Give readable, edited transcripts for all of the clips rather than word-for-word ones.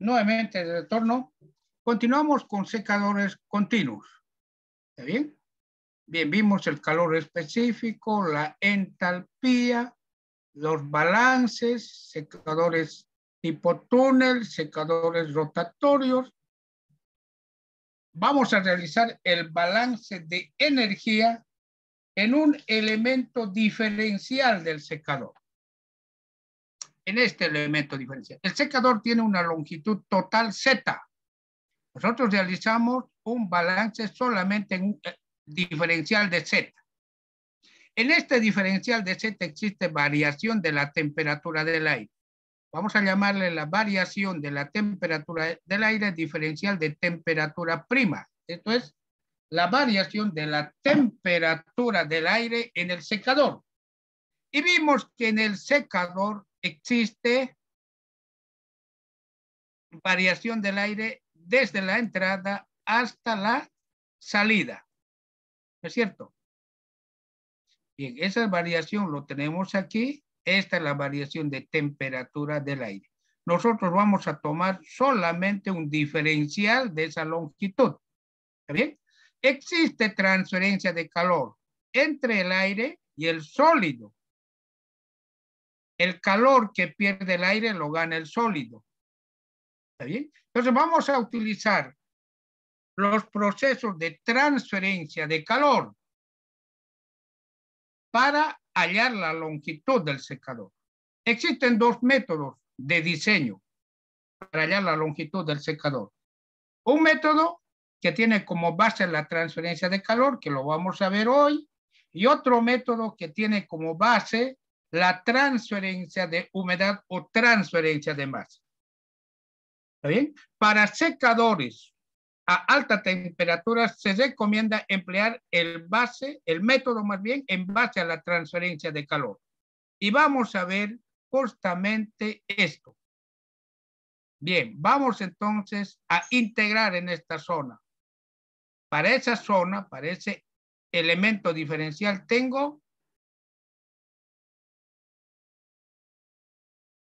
Nuevamente de retorno. Continuamos con secadores continuos. ¿Está bien? Bien, vimos el calor específico, la entalpía, los balances, secadores tipo túnel, secadores rotatorios. Vamos a realizar el balance de energía en un elemento diferencial del secador. En este elemento diferencial. El secador tiene una longitud total Z. Nosotros realizamos un balance solamente en un diferencial de Z. En este diferencial de Z existe variación de la temperatura del aire. Vamos a llamarle la variación de la temperatura del aire diferencial de temperatura prima. Esto es la variación de la temperatura del aire en el secador. Y vimos que en el secador existe variación del aire desde la entrada hasta la salida. ¿Es cierto? Bien, esa variación lo tenemos aquí. Esta es la variación de temperatura del aire. Nosotros vamos a tomar solamente un diferencial de esa longitud. ¿Está bien? Existe transferencia de calor entre el aire y el sólido. El calor que pierde el aire lo gana el sólido. ¿Está bien? Entonces vamos a utilizar los procesos de transferencia de calor para hallar la longitud del secador. Existen dos métodos de diseño para hallar la longitud del secador. Un método que tiene como base la transferencia de calor, que lo vamos a ver hoy, y otro método que tiene como base la transferencia de humedad o transferencia de masa. ¿Está bien? Para secadores a alta temperatura se recomienda emplear el método más bien en base a la transferencia de calor. Y vamos a ver justamente esto. Bien, vamos entonces a integrar en esta zona. Para esa zona, para ese elemento diferencial, tengo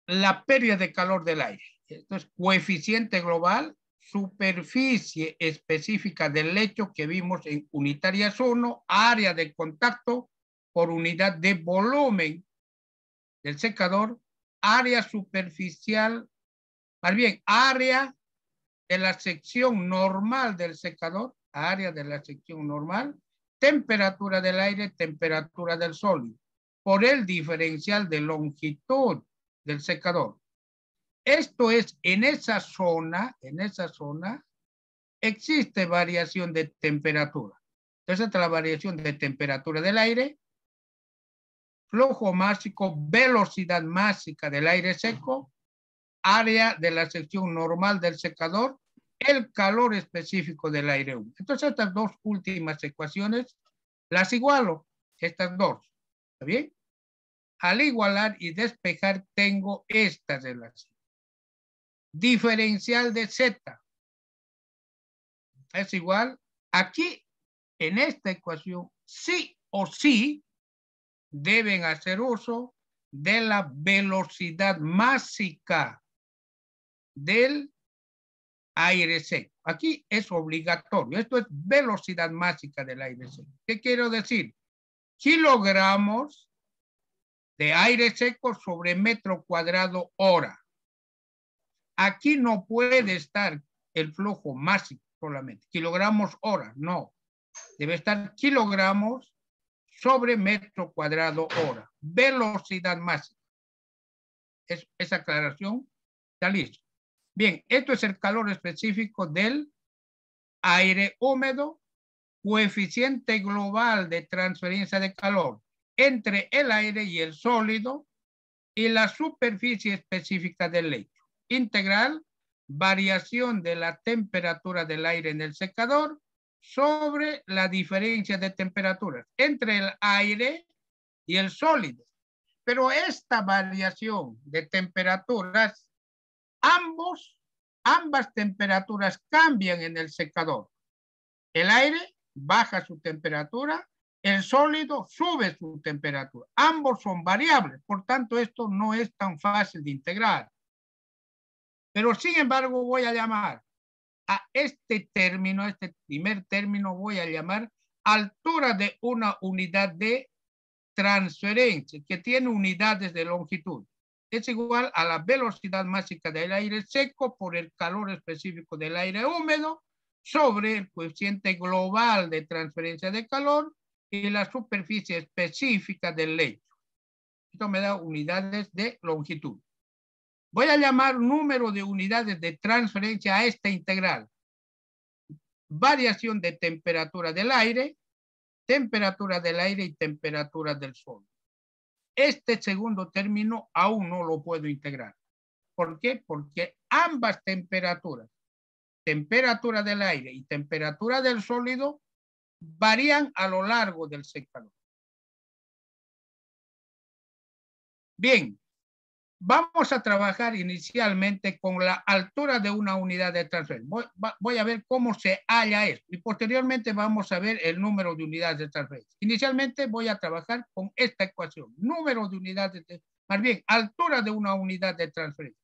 la pérdida de calor del aire. Esto es coeficiente global, superficie específica del lecho que vimos en unitarias 1, área de contacto por unidad de volumen del secador, área superficial, más bien área de la sección normal del secador, área de la sección normal, temperatura del aire, temperatura del sólido, por el diferencial de longitud del secador. Esto es, en esa zona existe variación de temperatura. Entonces, esta es la variación de temperatura del aire, flujo másico, velocidad másica del aire seco, área de la sección normal del secador, el calor específico del aire húmedo. Entonces, estas dos últimas ecuaciones las igualo, estas dos. ¿Está bien? Al igualar y despejar, tengo esta relación. Diferencial de Z es igual, aquí en esta ecuación, sí o sí deben hacer uso de la velocidad másica del aire seco. Aquí es obligatorio. Esto es velocidad másica del aire seco. ¿Qué quiero decir? Kilogramos de aire seco sobre metro cuadrado hora. Aquí no puede estar el flujo másico solamente. Kilogramos hora, no. Debe estar kilogramos sobre metro cuadrado hora. Velocidad máxima. Esa aclaración está listo. Bien, esto es el calor específico del aire húmedo, coeficiente global de transferencia de calor entre el aire y el sólido y la superficie específica del lecho. Integral, variación de la temperatura del aire en el secador sobre la diferencia de temperaturas entre el aire y el sólido. Pero esta variación de temperaturas, ambas temperaturas cambian en el secador. El aire baja su temperatura, el sólido sube su temperatura. Ambos son variables, por tanto esto no es tan fácil de integrar. Pero sin embargo voy a llamar a este término, a este primer término, voy a llamar altura de una unidad de transferencia que tiene unidades de longitud. Es igual a la velocidad máxima del aire seco por el calor específico del aire húmedo sobre el coeficiente global de transferencia de calor y la superficie específica del lecho. Esto me da unidades de longitud. Voy a llamar número de unidades de transferencia a esta integral. Variación de temperatura del aire y temperatura del sol. Este segundo término aún no lo puedo integrar. ¿Por qué? Porque ambas temperaturas, temperatura del aire y temperatura del sólido, varían a lo largo del secador. Bien, vamos a trabajar inicialmente con la altura de una unidad de transferencia. Voy a ver cómo se halla esto y posteriormente vamos a ver el número de unidades de transferencia. Inicialmente voy a trabajar con esta ecuación. Número de unidades de, más bien, altura de una unidad de transferencia.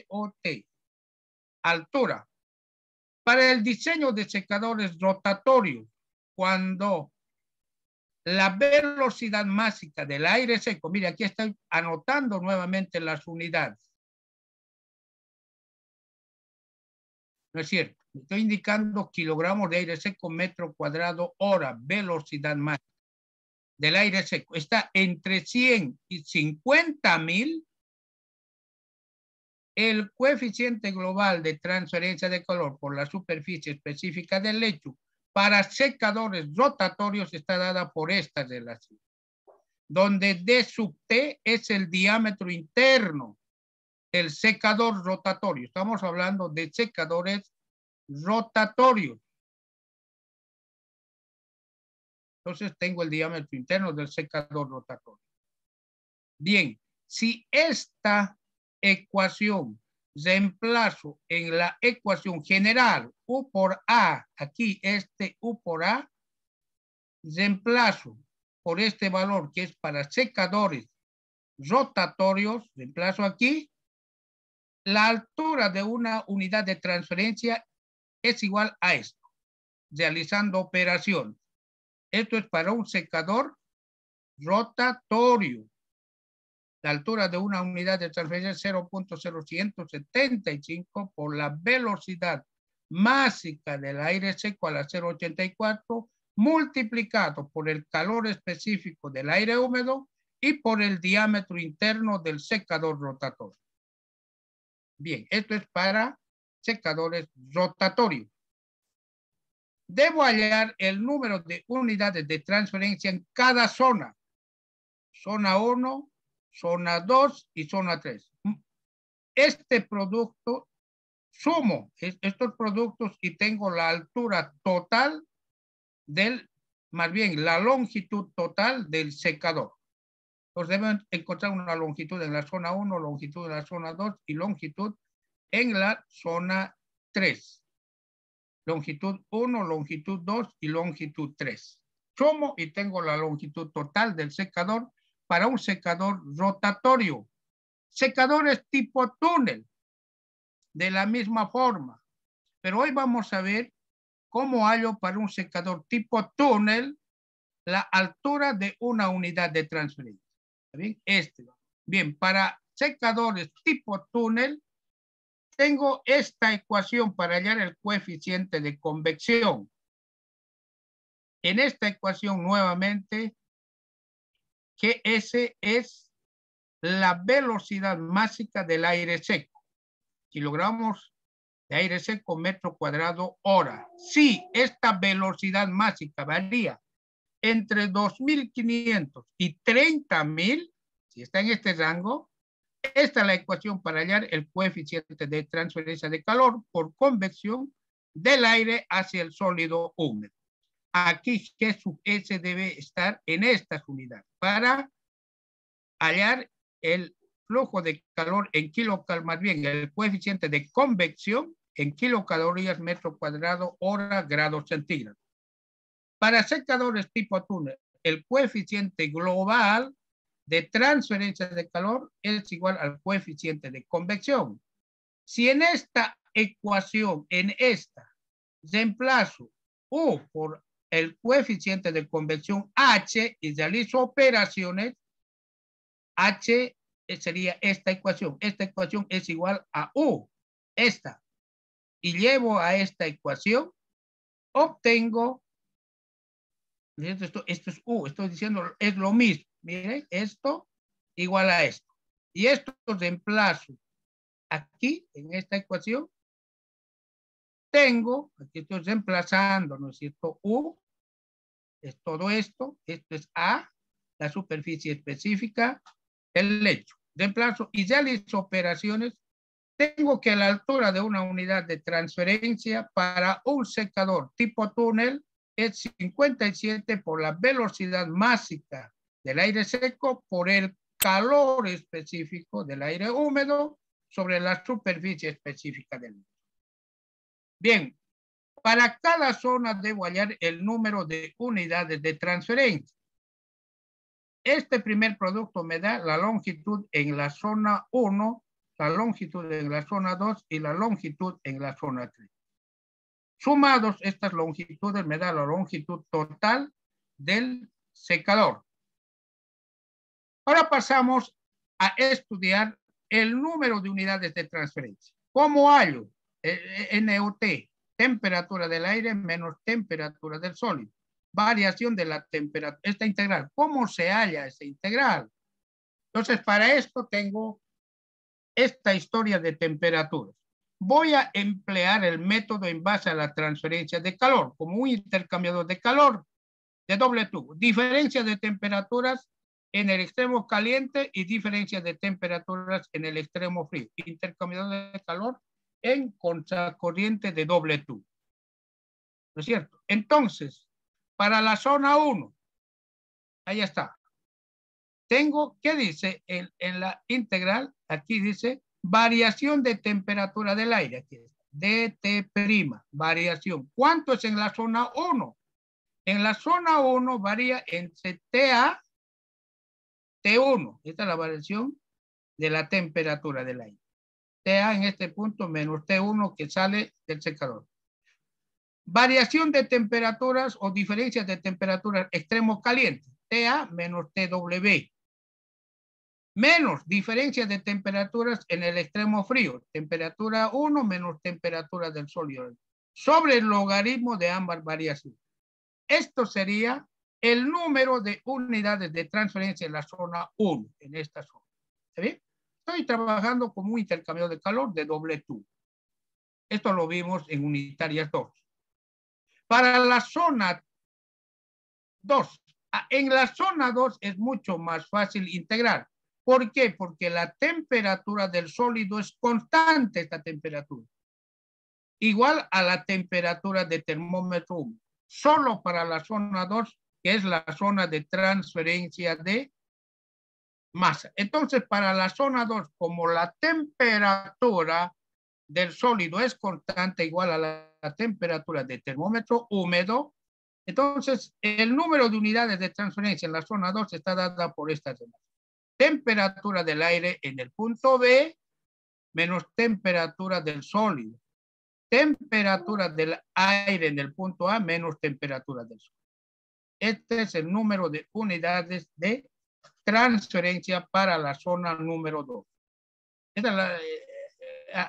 HOT. Altura. Para el diseño de secadores rotatorios, cuando la velocidad máxima del aire seco, mire, aquí estoy anotando nuevamente las unidades. No es cierto, estoy indicando kilogramos de aire seco metro cuadrado hora, velocidad máxima del aire seco. Está entre 100 y 50.000. El coeficiente global de transferencia de calor por la superficie específica del lecho para secadores rotatorios está dada por esta relación, donde D sub T es el diámetro interno del secador rotatorio. Estamos hablando de secadores rotatorios. Entonces tengo el diámetro interno del secador rotatorio. Bien, si esta ecuación reemplazo en la ecuación general U por A, aquí este U por A, reemplazo por este valor que es para secadores rotatorios, reemplazo aquí, la altura de una unidad de transferencia es igual a esto, realizando operaciones. Esto es para un secador rotatorio. La altura de una unidad de transferencia es 0.0175 por la velocidad máxima del aire seco a la 0.84 multiplicado por el calor específico del aire húmedo y por el diámetro interno del secador rotatorio. Bien, esto es para secadores rotatorios. Debo hallar el número de unidades de transferencia en cada zona. Zona 1, zona 2 y zona 3. Este producto, sumo estos productos y tengo la altura total del, más bien la longitud total del secador. Entonces deben encontrar una longitud en la zona 1, longitud en la zona 2 y longitud en la zona 3. Longitud 1, longitud 2 y longitud 3. Sumo y tengo la longitud total del secador para un secador rotatorio. Secadores tipo túnel, de la misma forma. Pero hoy vamos a ver cómo hallo para un secador tipo túnel la altura de una unidad de transferencia. ¿Bien? Bien, para secadores tipo túnel, tengo esta ecuación para hallar el coeficiente de convección. En esta ecuación nuevamente, GS es la velocidad máxima del aire seco. Kilogramos de aire seco metro cuadrado hora. Si esta velocidad máxima varía entre 2.500 y 30.000, si está en este rango, esta es la ecuación para hallar el coeficiente de transferencia de calor por convección del aire hacia el sólido húmedo. Aquí G sub S debe estar en estas unidades para hallar el flujo de calor en kilocalorías, más bien el coeficiente de convección en kilocalorías metro cuadrado hora grados centígrados. Para secadores tipo túnel, el coeficiente global de transferencia de calor es igual al coeficiente de convección. Si en esta ecuación, reemplazo U por el coeficiente de convección H y realizo operaciones, H sería esta ecuación. Esta ecuación es igual a U, esta. Y llevo a esta ecuación, obtengo, esto es U, estoy diciendo, es lo mismo. Miren, esto igual a esto. Y esto reemplazo aquí, en esta ecuación, tengo, aquí estoy reemplazando, ¿no es cierto? U es todo esto es A, la superficie específica, el lecho. Reemplazo y realizo operaciones. Tengo que la altura de una unidad de transferencia para un secador tipo túnel es 57 por la velocidad máxima del aire seco por el calor específico del aire húmedo sobre la superficie específica del lecho. Bien, para cada zona debo hallar el número de unidades de transferencia. Este primer producto me da la longitud en la zona 1, la longitud en la zona 2 y la longitud en la zona 3. Sumados estas longitudes me da la longitud total del secador. Ahora pasamos a estudiar el número de unidades de transferencia. ¿Cómo hallo? NUT, temperatura del aire menos temperatura del sólido. Variación de la temperatura, esta integral. ¿Cómo se halla esta integral? Entonces, para esto tengo esta historia de temperaturas. Voy a emplear el método en base a la transferencia de calor, como un intercambiador de calor de doble tubo. Diferencia de temperaturas en el extremo caliente y diferencia de temperaturas en el extremo frío. Intercambiador de calor en contracorriente de doble tubo. ¿No es cierto? Entonces, para la zona 1, ahí está. Tengo, ¿qué dice en la integral? Aquí dice variación de temperatura del aire. Aquí está. DT', variación. ¿Cuánto es en la zona 1? En la zona 1 varía entre TA, T1. Esta es la variación de la temperatura del aire. TA en este punto menos T1 que sale del secador. Variación de temperaturas o diferencias de temperaturas extremo caliente. TA menos TW. Menos diferencias de temperaturas en el extremo frío. Temperatura 1 menos temperatura del sólido. Sobre el logaritmo de ambas variaciones. Esto sería el número de unidades de transferencia en la zona 1, en esta zona. ¿Está bien? Estoy trabajando como un intercambiador de calor de doble tubo. Esto lo vimos en unitarias 2. Para la zona 2, en la zona 2 es mucho más fácil integrar. ¿Por qué? Porque la temperatura del sólido es constante, esta temperatura. Igual a la temperatura de termómetro húmedo. Solo para la zona 2, que es la zona de transferencia de masa. Entonces, para la zona 2, como la temperatura del sólido es constante igual a la temperatura de termómetro húmedo, entonces el número de unidades de transferencia en la zona 2 está dada por estas demás. Temperatura del aire en el punto B menos temperatura del sólido. Temperatura del aire en el punto A menos temperatura del sólido. Este es el número de unidades de transferencia para la zona número 2.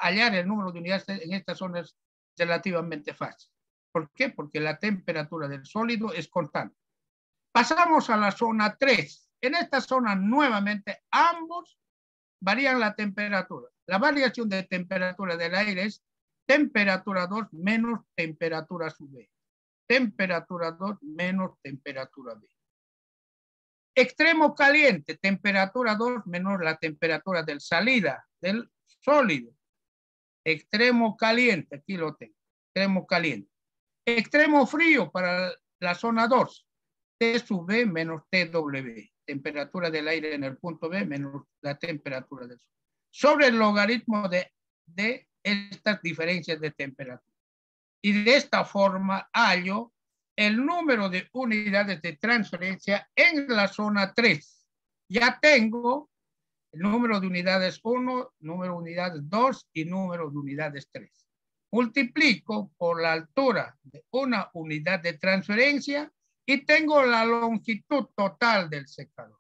Hallar el número de unidades en esta zona es relativamente fácil. ¿Por qué? Porque la temperatura del sólido es constante. Pasamos a la zona 3. En esta zona nuevamente ambos varían la temperatura. La variación de temperatura del aire es temperatura 2 menos temperatura sub B. Temperatura 2 menos temperatura B. Extremo caliente, temperatura 2 menos la temperatura de salida del sólido. Extremo caliente, aquí lo tengo. Extremo caliente. Extremo frío para la zona 2. T sub B menos TW. Temperatura del aire en el punto B menos la temperatura del sólido. Sobre el logaritmo de estas diferencias de temperatura. Y de esta forma hallo el número de unidades de transferencia en la zona 3. Ya tengo El número de unidades 1, número de unidades 2 y número de unidades 3. Multiplico por la altura de una unidad de transferencia y tengo la longitud total del secador.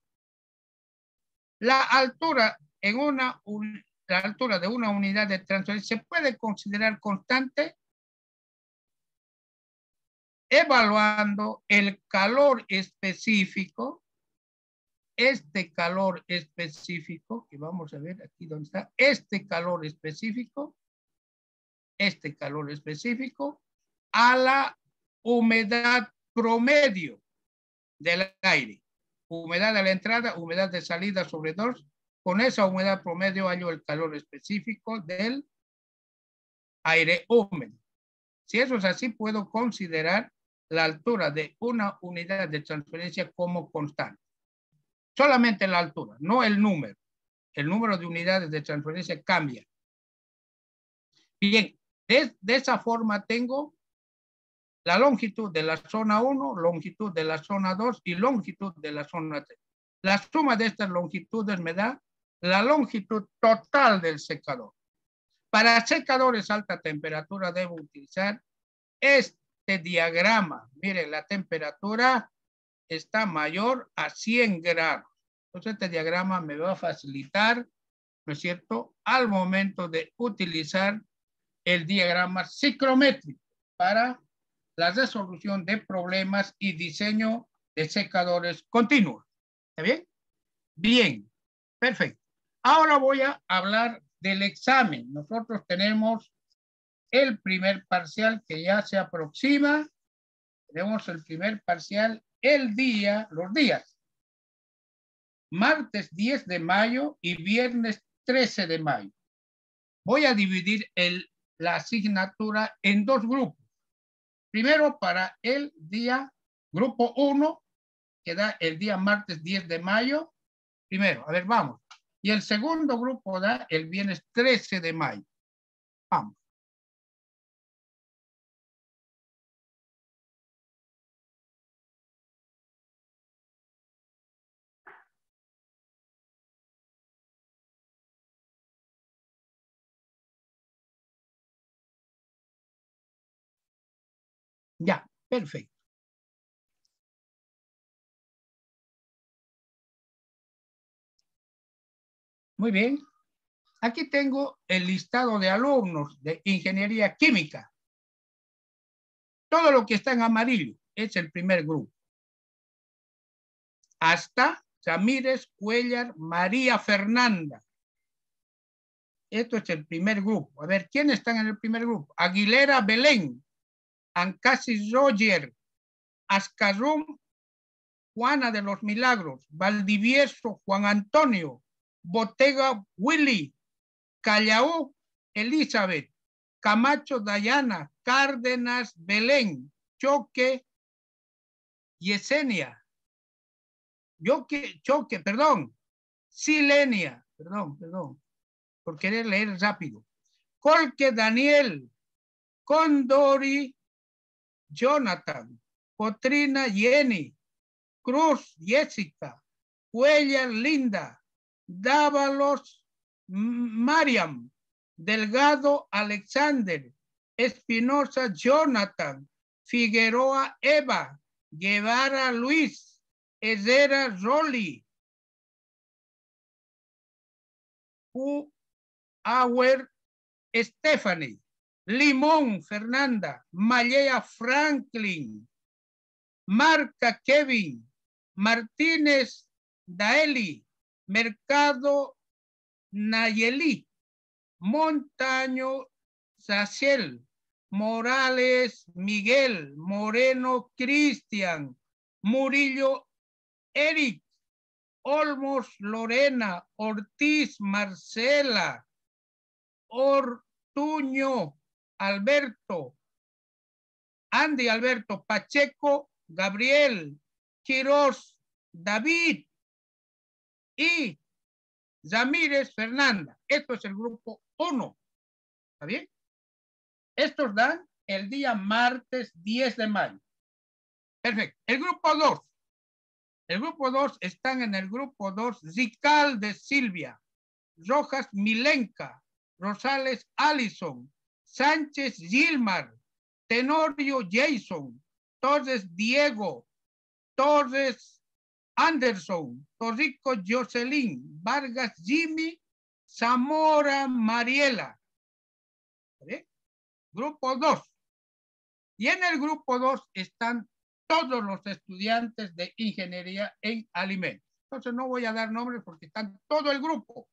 La altura de una unidad de transferencia se puede considerar constante evaluando el calor específico, este calor específico, que vamos a ver aquí donde está, este calor específico, a la humedad promedio del aire. Humedad de la entrada, humedad de salida sobre 2. Con esa humedad promedio hallo el calor específico del aire húmedo. Si eso es así, puedo considerar la altura de una unidad de transferencia como constante. Solamente la altura, no el número. El número de unidades de transferencia cambia. Bien, de esa forma tengo la longitud de la zona 1, longitud de la zona 2 y longitud de la zona 3. La suma de estas longitudes me da la longitud total del secador. Para secadores a alta temperatura debo utilizar este diagrama. Miren, la temperatura está mayor a 100 grados. Entonces este diagrama me va a facilitar, ¿no es cierto?, al momento de utilizar el diagrama ciclométrico para la resolución de problemas y diseño de secadores continuos. ¿Está bien? Bien, perfecto. Ahora voy a hablar del examen. Nosotros tenemos el primer parcial que ya se aproxima. Tenemos el primer parcial los días. Martes 10 de mayo y viernes 13 de mayo. Voy a dividir la asignatura en 2 grupos. Primero para el día grupo 1, que da el día martes 10 de mayo. Primero, a ver, vamos. Y el segundo grupo da el viernes 13 de mayo. Vamos. Ya, perfecto. Muy bien. Aquí tengo el listado de alumnos de ingeniería química. Todo lo que está en amarillo es el primer grupo. Hasta Ramírez, Cuellar, María Fernanda. Esto es el primer grupo. A ver, ¿quiénes están en el primer grupo? Aguilera Belén, Ancasi Roger, Ascarum, Juana de los Milagros, Valdivieso, Juan Antonio, Botega Willy, Callaú, Elizabeth, Camacho Dayana, Cárdenas Belén, Choque, Yesenia, Silenia, perdón, por querer leer rápido. Colque Daniel, Condori Jonathan, Cotrina Jenny, Cruz Jessica, Cuellar Linda, Dávalos Mariam, Delgado Alexander, Espinosa Jonathan, Figueroa Eva, Guevara Luis, Herrera Rolly, Auer Stephanie, Limón Fernanda, Mallea Franklin, Marca Kevin, Martínez Daeli, Mercado Nayeli, Montaño Zaciel, Morales Miguel, Moreno Cristian, Murillo Eric, Olmos Lorena, Ortiz Marcela, Ortuño Alberto, Andy Alberto, Pacheco Gabriel, Quirós David y Ramírez Fernanda. Esto es el grupo 1. ¿Está bien? Estos dan el día martes 10 de mayo. Perfecto. El grupo 2. El grupo 2 están en el grupo 2 Zical de Silvia, Rojas Milenka, Rosales Allison, Sánchez Gilmar, Tenorio Jason, Torres Diego, Torres Anderson, Torrico Jocelyn, Vargas Jimmy, Zamora Mariela. ¿Sí? Grupo 2. Y en el grupo 2 están todos los estudiantes de ingeniería en alimentos. Entonces no voy a dar nombres porque están todo el grupo,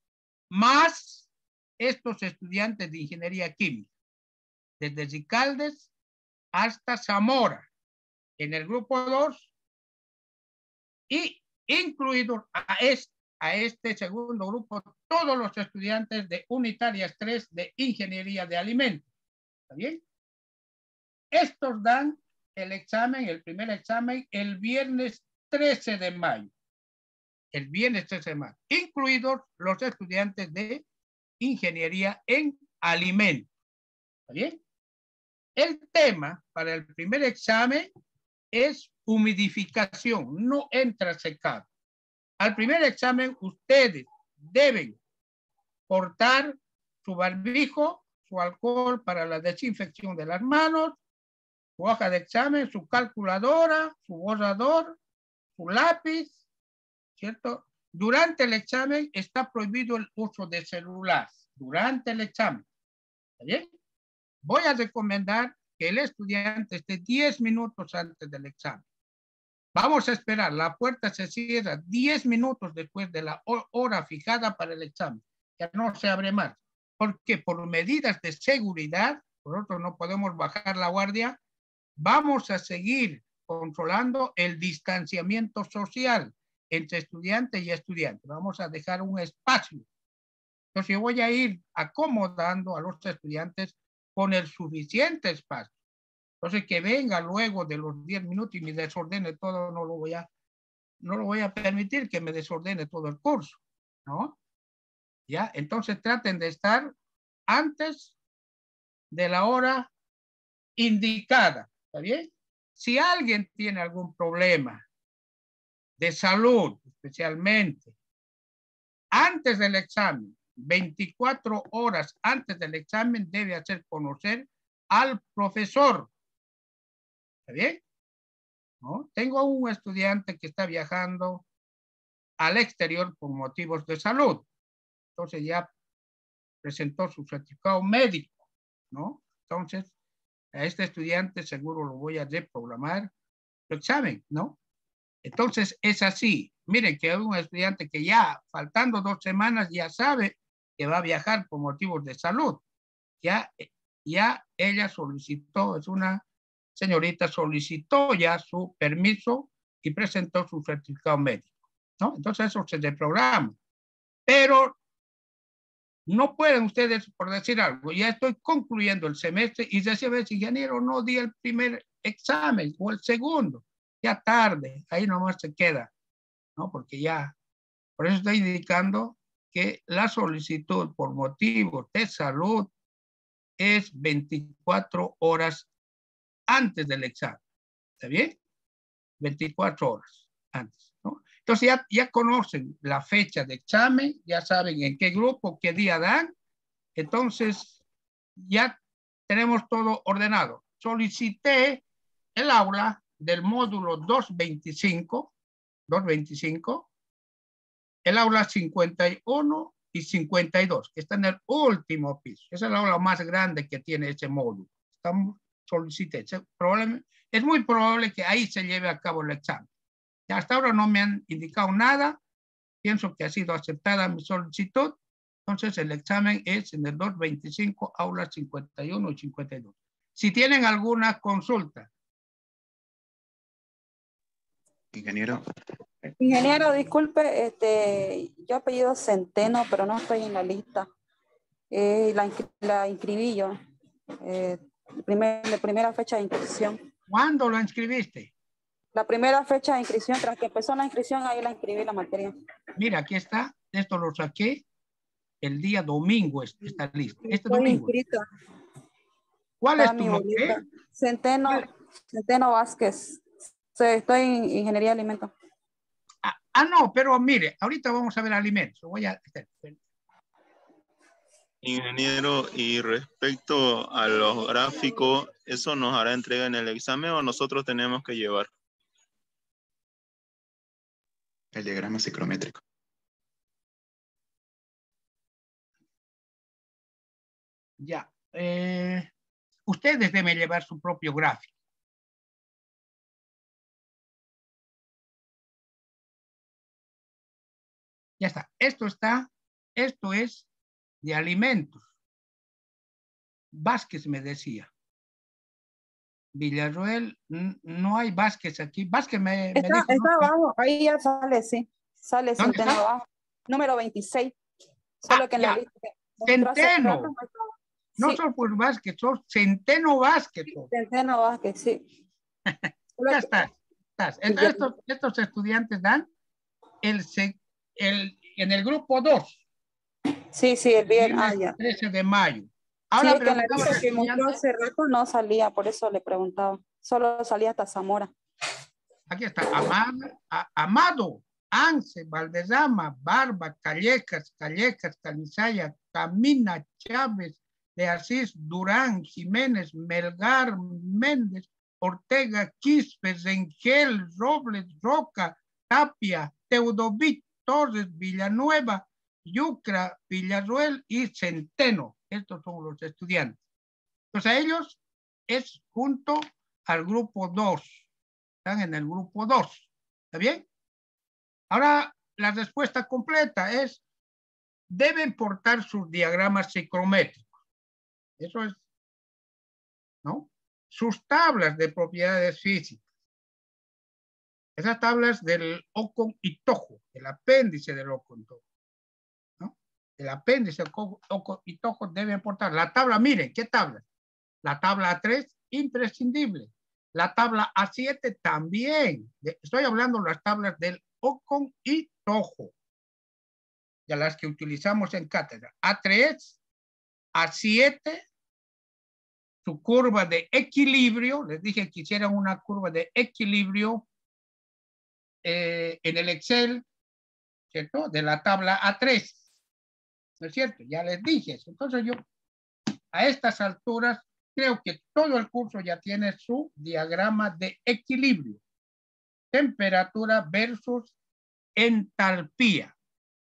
más estos estudiantes de ingeniería química, desde Ricaldes hasta Zamora, en el grupo 2, y incluidos a este segundo grupo, todos los estudiantes de unitarias 3 de ingeniería de alimentos. ¿Está bien? Estos dan el examen, el primer examen, el viernes 13 de mayo. El viernes 13 de mayo, incluidos los estudiantes de ingeniería en alimentos. ¿Está bien? El tema para el primer examen es humidificación, no entra secado. Al primer examen ustedes deben portar su barbijo, su alcohol para la desinfección de las manos, su hoja de examen, su calculadora, su borrador, su lápiz, ¿cierto? Durante el examen está prohibido el uso de celular. Durante el examen. ¿Está bien? Voy a recomendar que el estudiante esté 10 minutos antes del examen. Vamos a esperar. La puerta se cierra 10 minutos después de la hora fijada para el examen. Ya no se abre más. Porque por medidas de seguridad, nosotros no podemos bajar la guardia, vamos a seguir controlando el distanciamiento social entre estudiante y estudiante. Vamos a dejar un espacio. Entonces yo voy a ir acomodando a los estudiantes con el suficiente espacio. Entonces que venga luego de los 10 minutos y me desordene todo, no lo voy a permitir que me desordene todo el curso, ¿no? ¿Ya? Entonces traten de estar antes de la hora indicada, ¿está bien? Si alguien tiene algún problema de salud, especialmente, antes del examen, 24 horas antes del examen, debe hacer conocer al profesor. ¿Está bien? ¿No? Tengo un estudiante que está viajando al exterior por motivos de salud. Entonces ya presentó su certificado médico, ¿no? Entonces, a este estudiante seguro lo voy a reprogramar el examen, ¿no? Entonces, es así. Miren que hay un estudiante que ya, faltando 2 semanas, ya sabe que va a viajar por motivos de salud. Ya ella solicitó, es una señorita, solicitó ya su permiso y presentó su certificado médico, ¿no? Entonces, eso se reprograma. Pero no pueden ustedes, por decir algo, ya estoy concluyendo el semestre y decir, ingeniero, no di el primer examen o el segundo, ya tarde, ahí nomás se queda, ¿no? Porque ya, por eso estoy indicando que la solicitud por motivos de salud es 24 horas antes del examen, ¿está bien? 24 horas antes, ¿no? Entonces ya conocen la fecha de examen, ya saben en qué grupo, qué día dan, entonces ya tenemos todo ordenado. Solicité el aula del módulo 225, el aula 51 y 52, que está en el último piso. Esa es la aula más grande que tiene ese módulo. Solicité. Es muy probable que ahí se lleve a cabo el examen. Ya hasta ahora no me han indicado nada. Pienso que ha sido aceptada mi solicitud. Entonces el examen es en el 225, aulas 51 y 52. Si tienen alguna consulta. Ingeniero. Ingeniero, disculpe, yo apellido Centeno, pero no estoy en la lista. La inscribí yo. La primera fecha de inscripción. ¿Cuándo lo inscribiste? La primera fecha de inscripción, tras que empezó la inscripción, ahí la inscribí la materia. Mira, aquí está. Esto lo saqué el día domingo. Está listo. Este Estoy domingo. inscrita. ¿Cuál es tu nombre? Centeno Vázquez. Estoy en ingeniería de alimentos. No, pero mire, ahorita vamos a ver alimentos. Voy a... Ingeniero, y respecto a los gráficos, ¿eso nos hará entrega en el examen o nosotros tenemos que llevar? El diagrama ciclométrico. Ya. Ustedes deben llevar su propio gráfico. Ya está. Esto es de alimentos. Vázquez me decía. Villarroel, no hay Vázquez aquí. Vázquez me Está, dijo. está ¿no? abajo, ahí ya sale, sí. Sale ¿Dónde Centeno está? abajo. Número 26. Solo que en la Ya. lista que mostró hace rato Centeno. no estaba. No Sí, son por Vázquez, son Centeno Vázquez. Centeno Vázquez, sí. Solo Ya que- está. Entonces, estos estudiantes dan en el grupo 2. Sí, sí, el viernes. Viernes Ya. 13 de mayo. Sí, Ahora es que en la preguntaba lista al que mostró estudiante, hace rato no salía, por eso le preguntaba. Solo salía hasta Zamora. aquí está, Amado, Anse, Valderrama, Barba, Callecas, Canizaya, Camina, Chávez, de Asís, Durán, Jiménez, Melgar, Méndez, Ortega, Quispe, Rengel, Robles, Roca, Tapia, Teodovit, Torres, Villanueva, Yucra, Villarroel y Centeno. Estos son los estudiantes. Entonces a ellos es junto al grupo 2. Están en el grupo 2. ¿Está bien? Ahora la respuesta completa es, deben portar sus diagramas psicométricos. Eso es, ¿no? Sus tablas de propiedades físicas. Esas tablas del Ocon y Tojo, el apéndice del Ocon y Tojo, ¿no? El apéndice del Ocon y Tojo deben portar. La tabla, miren, ¿qué tabla? La tabla A3, imprescindible. La tabla A7 también. Estoy hablando de las tablas del Ocon y Tojo, de las que utilizamos en cátedra. A3, A7, su curva de equilibrio. Les dije que hicieran una curva de equilibrio en el Excel, ¿cierto? De la tabla A3. ¿No es cierto? Ya les dije eso. Entonces yo, a estas alturas, creo que todo el curso ya tiene su diagrama de equilibrio. Temperatura versus entalpía.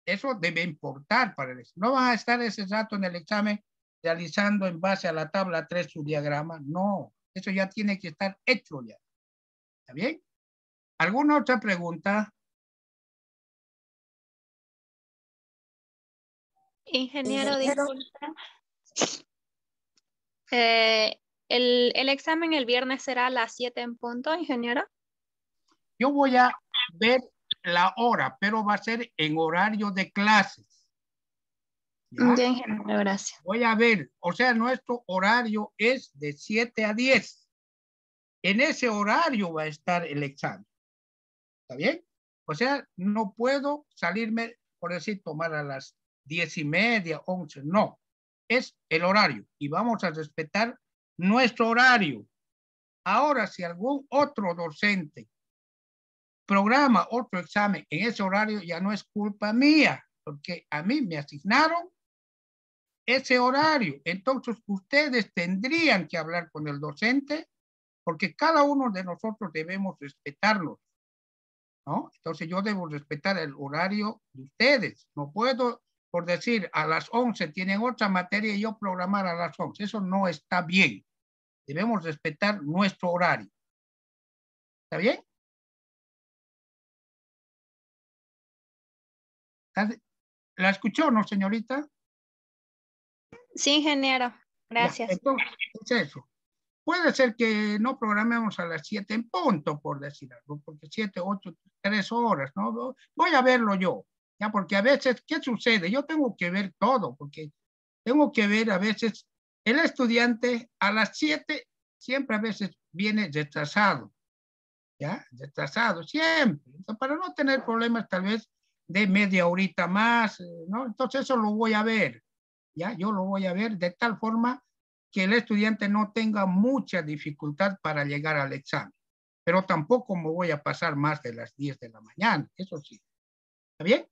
Eso debe importar para el examen. No van a estar ese rato en el examen realizando en base a la tabla 3 su diagrama. No, eso ya tiene que estar hecho ya. ¿Está bien? ¿Alguna otra pregunta? Ingeniero, disculpe. El examen el viernes será a las 7 en punto, ingeniero. Yo voy a ver la hora, pero va a ser en horario de clases. ¿Ya? Ya, ingeniero, gracias. Voy a ver, o sea, nuestro horario es de 7 a 10. En ese horario va a estar el examen. ¿Está bien? O sea, no puedo salirme, por decir, tomar a las 10:30, 11. No, es el horario y vamos a respetar nuestro horario. Ahora, si algún otro docente programa otro examen en ese horario, ya no es culpa mía, porque a mí me asignaron ese horario. Entonces, ustedes tendrían que hablar con el docente, porque cada uno de nosotros debemos respetarlos, ¿no? Entonces, yo debo respetar el horario de ustedes. No puedo, por decir, a las 11 tienen otra materia y yo programar a las 11. Eso no está bien. Debemos respetar nuestro horario. ¿Está bien? ¿La escuchó, no, señorita? Sí, ingeniero. Gracias. Ya, entonces, es eso. Puede ser que no programemos a las 7 en punto, por decir algo, porque 7, 8, 3 horas, ¿no? Voy a verlo yo, ya, porque a veces, ¿qué sucede? Yo tengo que ver todo, porque tengo que ver a veces, el estudiante a las 7 siempre a veces viene retrasado, ¿ya? Retrasado, siempre. Entonces, para no tener problemas tal vez de media horita más, ¿no? Entonces eso lo voy a ver, ¿ya? Yo lo voy a ver de tal forma que el estudiante no tenga mucha dificultad para llegar al examen. Pero tampoco me voy a pasar más de las 10 de la mañana, eso sí. ¿Está bien?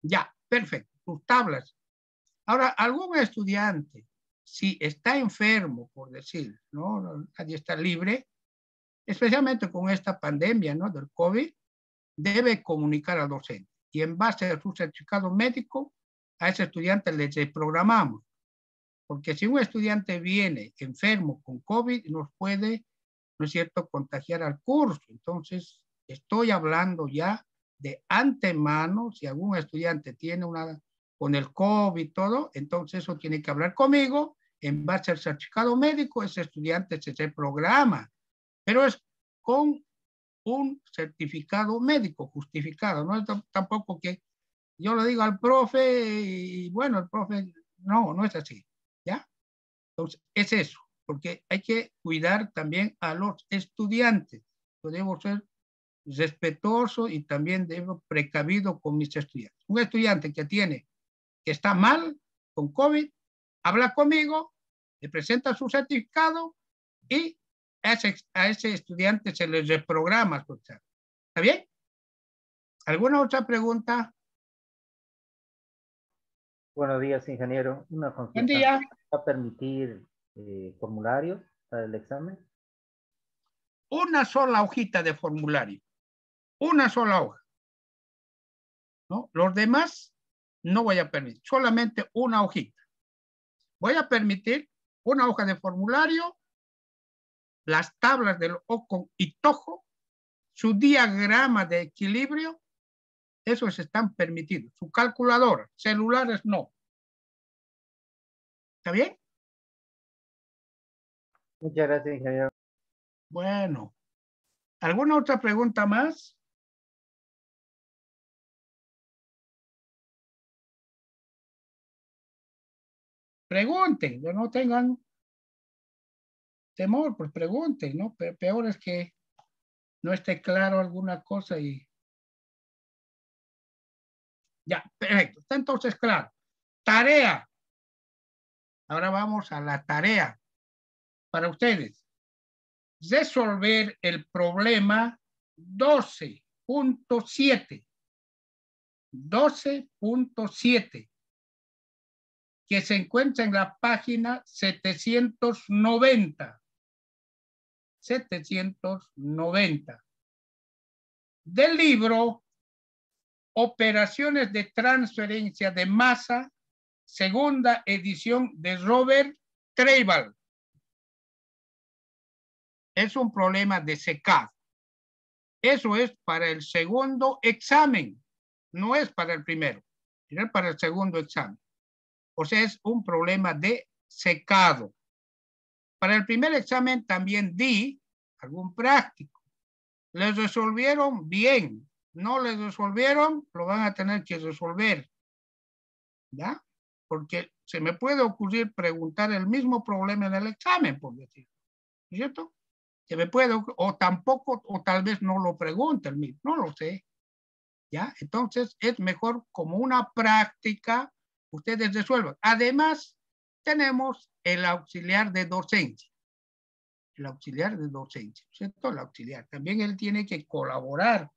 Ya, perfecto. Tus tablas. Ahora, algún estudiante, si está enfermo, por decir, ¿no? Nadie está libre, especialmente con esta pandemia, ¿no? Del COVID, debe comunicar al docente. Y en base a su certificado médico, a ese estudiante le desprogramamos. Porque si un estudiante viene enfermo con COVID, nos puede, ¿no es cierto?, contagiar al curso. Entonces, estoy hablando ya de antemano, si algún estudiante tiene una, con el COVID y todo, entonces eso tiene que hablar conmigo, en base al certificado médico, ese estudiante se programa, pero es con un certificado médico justificado, no es tampoco que yo le digo al profe y bueno, el profe, no es así, ¿ya? Entonces, es eso, porque hay que cuidar también a los estudiantes. Yo debo ser respetuoso y también debo precavido con mis estudiantes. Un estudiante que está mal con COVID, habla conmigo, le presenta su certificado y a ese estudiante se le reprograma su examen. ¿Está bien? ¿Alguna otra pregunta? Buenos días, ingeniero. Una consulta. Buen día. ¿Va a permitir formularios para el examen? Una sola hojita de formulario. Una sola hoja. ¿No? Los demás no voy a permitir. Solamente una hojita. Voy a permitir una hoja de formulario, las tablas del OCON y TOJO, su diagrama de equilibrio, esos están permitidos. Su calculadora, celulares no. ¿Está bien? Muchas gracias, ingeniero. Bueno. ¿Alguna otra pregunta más? Pregunten, no tengan temor, pues pregunten, ¿no? Peor es que no esté claro alguna cosa y... Ya, perfecto. Está entonces claro. Tarea. Ahora vamos a la tarea para ustedes. Resolver el problema 12.7. 12.7. Que se encuentra en la página 790. 790. Del libro Operaciones de transferencia de masa, segunda edición de Robert Treibel. Es un problema de secado. Eso es para el segundo examen, no es para el primero, es para el segundo examen. O sea, es un problema de secado. Para el primer examen también di algún práctico. Les resolvieron bien. No les resolvieron, lo van a tener que resolver. ¿Ya? Porque se me puede ocurrir preguntar el mismo problema en el examen, por decirlo. ¿Cierto? Se me puede, o tampoco, o tal vez no lo pregunte el mismo, no lo sé. ¿Ya? Entonces es mejor como una práctica, ustedes resuelvan. Además, tenemos el auxiliar de docencia. El auxiliar de docencia, ¿cierto? El auxiliar. También él tiene que colaborar.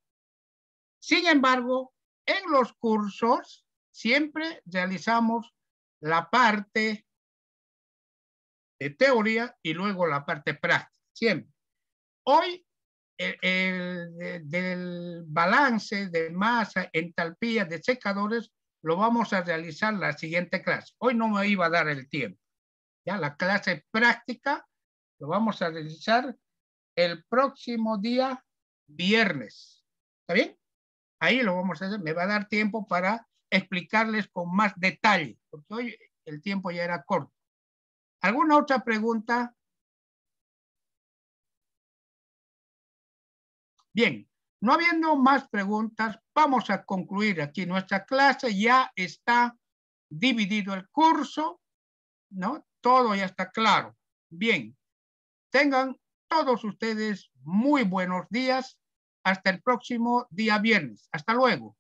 Sin embargo, en los cursos siempre realizamos la parte de teoría y luego la parte práctica. Siempre. Hoy, del balance de masa, entalpía de secadores, lo vamos a realizar la siguiente clase. Hoy no me iba a dar el tiempo. Ya la clase práctica lo vamos a realizar el próximo día viernes. ¿Está bien? Ahí lo vamos a hacer. Me va a dar tiempo para explicarles con más detalle, porque hoy el tiempo ya era corto. ¿Alguna otra pregunta? Bien, no habiendo más preguntas, vamos a concluir aquí nuestra clase. Ya está dividido el curso, ¿no? Todo ya está claro. Bien, tengan todos ustedes muy buenos días. Hasta el próximo día viernes. Hasta luego.